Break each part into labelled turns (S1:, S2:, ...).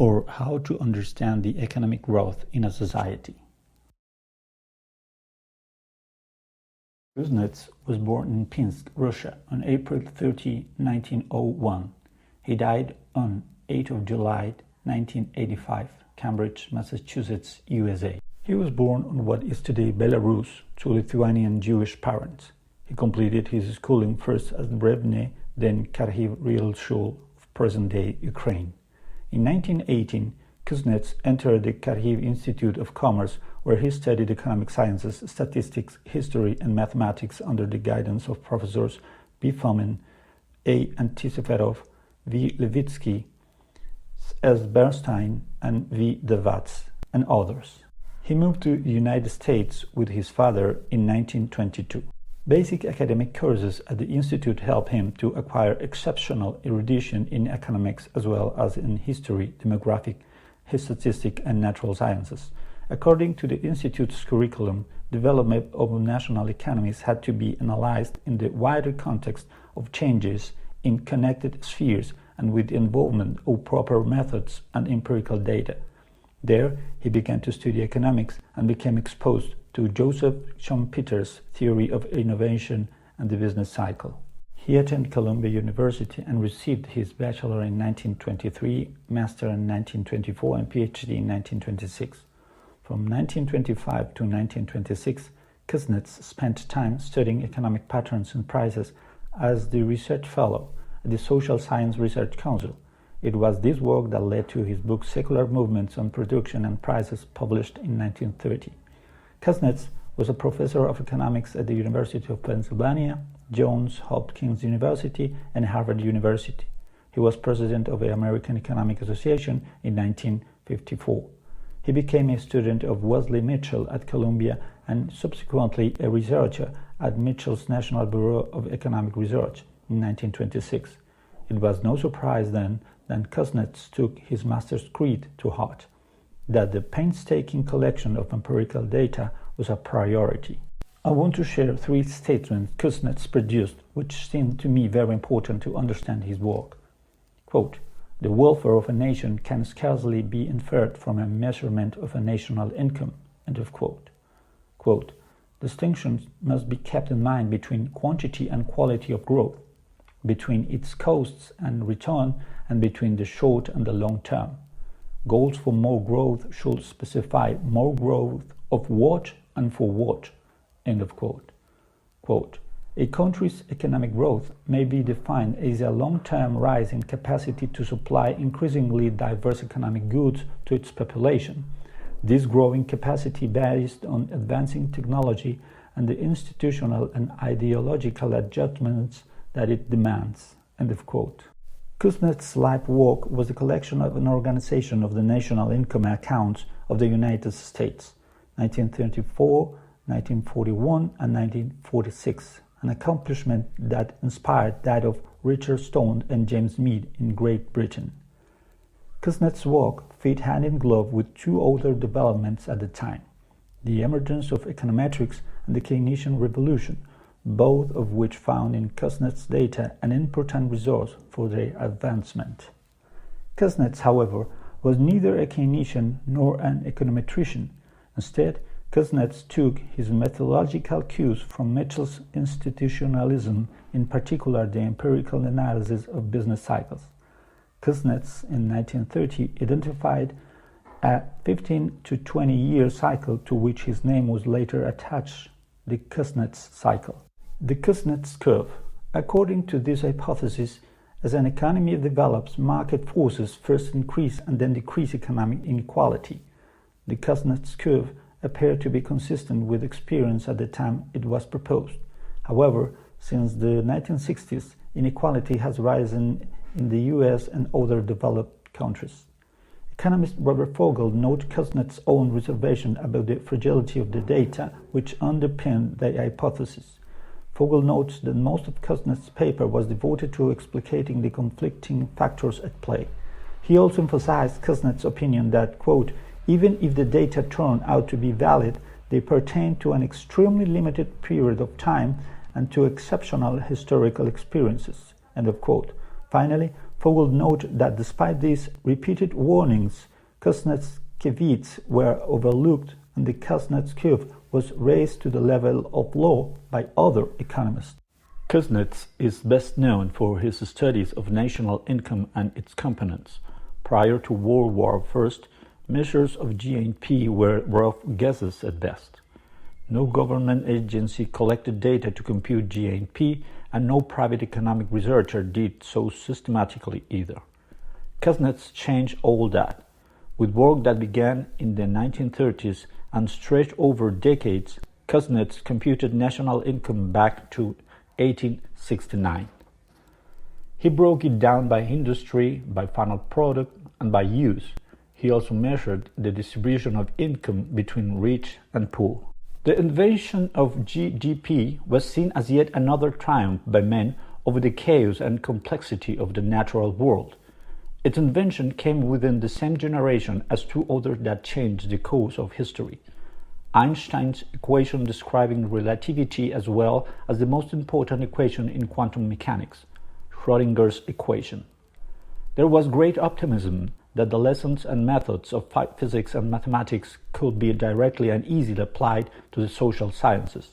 S1: or how to understand the economic growth in a society. Kuznets was born in Pinsk, Russia on April 30, 1901. He died on 8th of July 1985, Cambridge, Massachusetts, USA. He was born on what is today Belarus to Lithuanian Jewish parents. He completed his schooling first at Brevne, then Kharkiv Real Shul of present-day Ukraine. In 1918, Kuznets entered the Kharkiv Institute of Commerce, where he studied economic sciences, statistics, history, and mathematics under the guidance of professors B. Fomin, A. Antiseferov, V. Levitsky, S. Bernstein, and V. Devatz, and others. He moved to the United States with his father in 1922. Basic academic courses at the institute helped him to acquire exceptional erudition in economics as well as in history, demographic, statistics, and natural sciences. According to the institute's curriculum, development of national economies had to be analyzed in the wider context of changes in connected spheres and with the involvement of proper methods and empirical data. There, he began to study economics and became exposed to Joseph Schumpeter's theory of innovation and the business cycle. He attended Columbia University and received his bachelor in 1923, master in 1924, and PhD in 1926. From 1925 to 1926, Kuznets spent time studying economic patterns and prices as the research fellow at the Social Science Research Council. It was this work that led to his book Secular Movements on Production and Prices, published in 1930. Kuznets was a professor of economics at the University of Pennsylvania, Johns Hopkins University, and Harvard University. He was president of the American Economic Association in 1954. He became a student of Wesley Mitchell at Columbia and subsequently a researcher at Mitchell's National Bureau of Economic Research in 1926. It was no surprise then that Kuznets took his master's creed to heart, that the painstaking collection of empirical data was a priority. I want to share 3 statements Kuznets produced which seem to me very important to understand his work. Quote, "The welfare of a nation can scarcely be inferred from a measurement of a national income." End of quote. Quote, "Distinctions must be kept in mind between quantity and quality of growth, between its costs and return, and between the short and the long term. Goals for more growth should specify more growth of what and for what." End of quote. Quote, "A country's economic growth may be defined as a long-term rise in capacity to supply increasingly diverse economic goods to its population. This growing capacity based on advancing technology and the institutional and ideological adjustments that it demands." End of quote. Kuznets' life work was a collection of an organization of the national income accounts of the United States, 1934, 1941, and 1946, an accomplishment that inspired that of Richard Stone and James Mead in Great Britain. Kuznets' work fit hand in glove with 2 other developments at the time: the emergence of econometrics and the Keynesian revolution, both of which found in Kuznets' data an important resource for their advancement. Kuznets, however, was neither a Keynesian nor an econometrician. Instead, Kuznets took his methodological cues from Mitchell's institutionalism, in particular the empirical analysis of business cycles. Kuznets, in 1930, identified a 15 to 20 year cycle to which his name was later attached, the Kuznets cycle. The Kuznets curve. According to this hypothesis, as an economy develops, market forces first increase and then decrease economic inequality. The Kuznets curve appeared to be consistent with experience at the time it was proposed. However, since the 1960s, inequality has risen in the US and other developed countries. Economist Robert Fogel noted Kuznets' own reservation about the fragility of the data which underpinned the hypothesis. Fogel notes that most of Kuznets' paper was devoted to explicating the conflicting factors at play. He also emphasized Kuznets' opinion that, quote, "Even if the data turn out to be valid, they pertain to an extremely limited period of time and to exceptional historical experiences." End of quote. Finally, Vogel noted that despite these repeated warnings, Kuznets-Leakes were overlooked and the Kuznets curve was raised to the level of law by other economists. Kuznets is best known for his studies of national income and its components. Prior to World War I, measures of GNP were rough guesses at best. No government agency collected data to compute GNP, and no private economic researcher did so systematically either. Kuznets changed all that. With work that began in the 1930s and stretched over decades, Kuznets computed national income back to 1869. He broke it down by industry, by final product, and by use. He also measured the distribution of income between rich and poor. The invention of GDP was seen as yet another triumph by men over the chaos and complexity of the natural world. Its invention came within the same generation as two others that changed the course of history: Einstein's equation describing relativity, as well as the most important equation in quantum mechanics, Schrödinger's equation. There was great optimism that the lessons and methods of physics and mathematics could be directly and easily applied to the social sciences.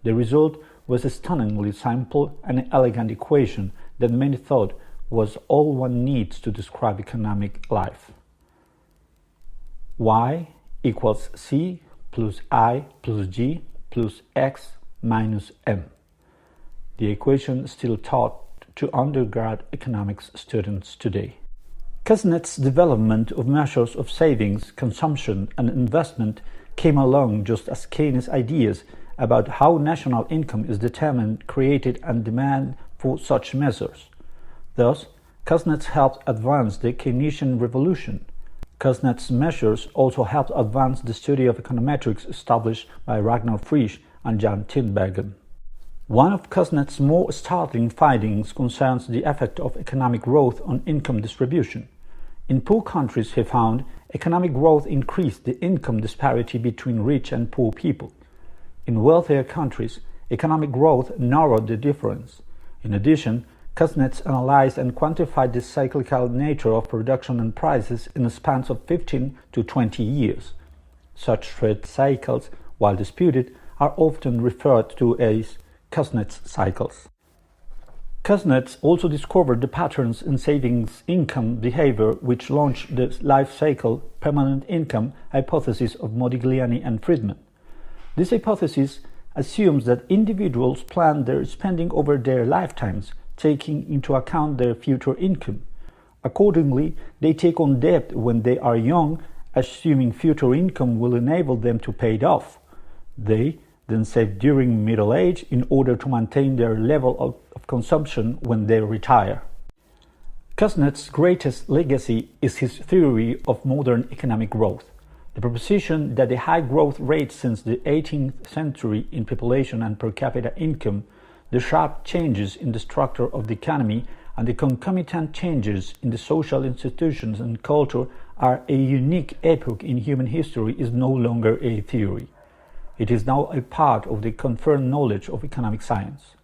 S1: The result was a stunningly simple and elegant equation that many thought was all one needs to describe economic life. Y equals C plus I plus G plus X minus M. The equation is still taught to undergrad economics students today. Kuznets' development of measures of savings, consumption, and investment came along just as Keynes' ideas about how national income is determined created a demand for such measures. Thus, Kuznets helped advance the Keynesian revolution. Kuznets' measures also helped advance the study of econometrics established by Ragnar Frisch and Jan Tinbergen. One of Kuznets' more startling findings concerns the effect of economic growth on income distribution. In poor countries, he found, economic growth increased the income disparity between rich and poor people. In wealthier countries, economic growth narrowed the difference. In addition, Kuznets analyzed and quantified the cyclical nature of production and prices in the spans of 15 to 20 years. Such trade cycles, while disputed, are often referred to as Kuznets cycles. Kuznets also discovered the patterns in savings income behavior which launched the life cycle permanent income hypothesis of Modigliani and Friedman. This hypothesis assumes that individuals plan their spending over their lifetimes, taking into account their future income. Accordingly, they take on debt when they are young, assuming future income will enable them to pay it off. They then save during middle age in order to maintain their level of consumption when they retire. Kuznets' greatest legacy is his theory of modern economic growth. The proposition that the high growth rate since the 18th century in population and per capita income, the sharp changes in the structure of the economy, and the concomitant changes in the social institutions and culture are a unique epoch in human history is no longer a theory. It is now a part of the confirmed knowledge of economic science.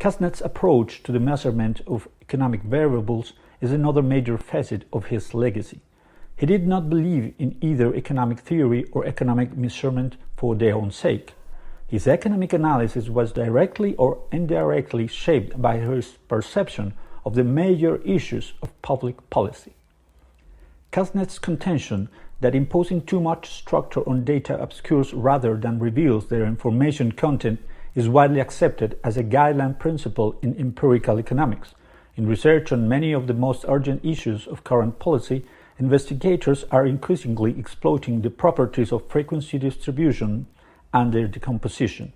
S1: Kuznets' approach to the measurement of economic variables is another major facet of his legacy. He did not believe in either economic theory or economic measurement for their own sake. His economic analysis was directly or indirectly shaped by his perception of the major issues of public policy. Kuznets' contention that imposing too much structure on data obscures rather than reveals their information content is widely accepted as a guideline principle in empirical economics. In research on many of the most urgent issues of current policy, investigators are increasingly exploiting the properties of frequency distribution and their decomposition.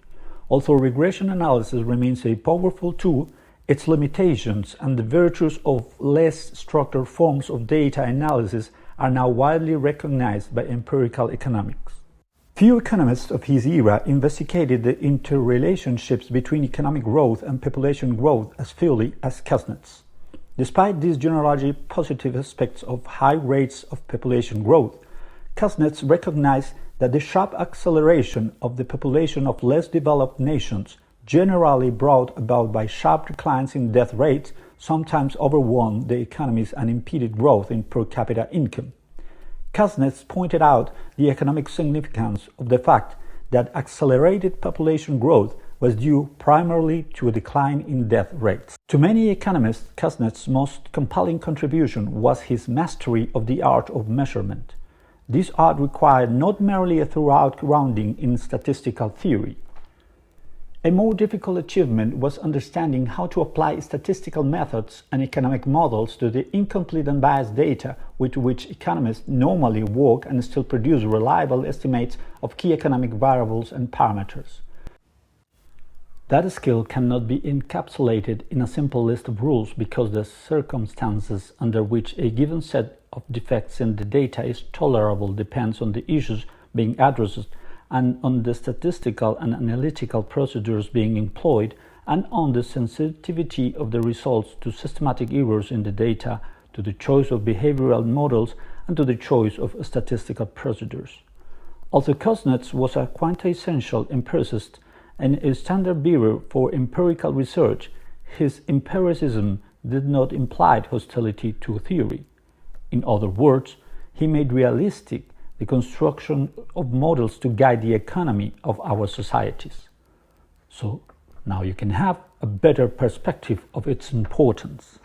S1: Although regression analysis remains a powerful tool, its limitations and the virtues of less structured forms of data analysis are now widely recognized by empirical economics. Few economists of his era investigated the interrelationships between economic growth and population growth as fully as Kuznets. Despite these generally positive aspects of high rates of population growth, Kuznets recognized that the sharp acceleration of the population of less developed nations, generally brought about by sharp declines in death rates, sometimes overwhelmed the economies and impeded growth in per capita income. Kuznets pointed out the economic significance of the fact that accelerated population growth was due primarily to a decline in death rates. To many economists, Kuznets' most compelling contribution was his mastery of the art of measurement. This art required not merely a thorough grounding in statistical theory. A more difficult achievement was understanding how to apply statistical methods and economic models to the incomplete and biased data with which economists normally work and still produce reliable estimates of key economic variables and parameters. That skill cannot be encapsulated in a simple list of rules because the circumstances under which a given set of defects in the data is tolerable depends on the issues being addressed and on the statistical and analytical procedures being employed and on the sensitivity of the results to systematic errors in the data, to the choice of behavioral models, and to the choice of statistical procedures. Although Kuznets was a quintessential empiricist and a standard bearer for empirical research, his empiricism did not imply hostility to theory. In other words, he made realistic the construction of models to guide the economy of our societies. So now you can have a better perspective of its importance.